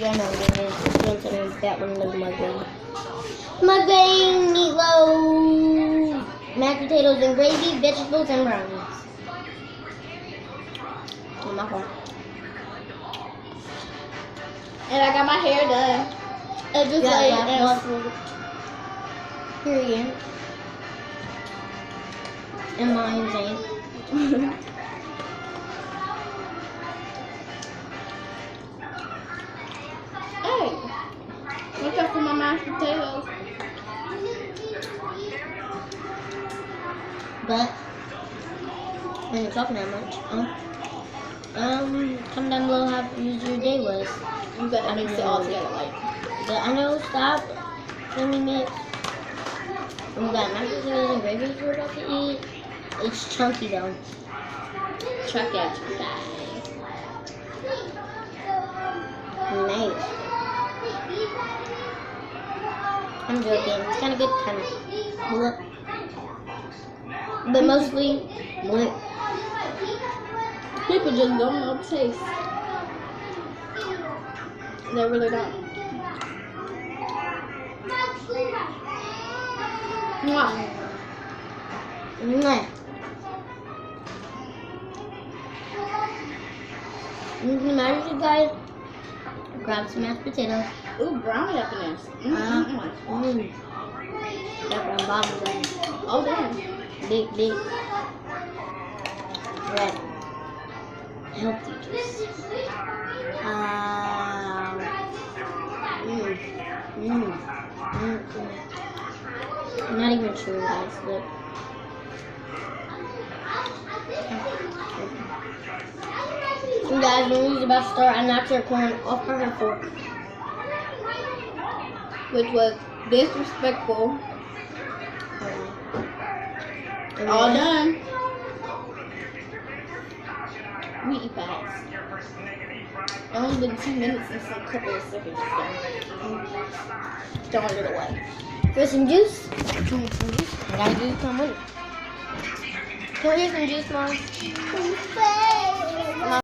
Yeah, no, that one was mukbang. Mukbang, meatloaf, mashed potatoes and gravy, vegetables and brownies. Oh, my fault. And I got my hair done. And just Period. And mine's ain't. Hey, what's up for my mashed potatoes? But when you're talking that much, comment down below how your day was. You better mix it all together, like. But I know, stop. Let me mix. We got mashed potatoes and gravy we're about to eat. It's chunky though. Chuck it. Nice. I'm joking. It's kind of good, kind of bleh. But mostly bleh. People just don't know the taste. They really don't. Mwah. Mwah. Imagine you guys grab some mashed potatoes. Ooh, brownie up in this. That brown bottom bread. Oh, damn. Big bread. Healthy juice. Not even true, guys. Look. You guys, when we was about to start, I knocked her corn off her fork. Which was disrespectful. All done. We eat fast. It only been 2 minutes and some couple of seconds. So throwing it away. For some juice? I gotta give you some money. Can we get some juice, Mom?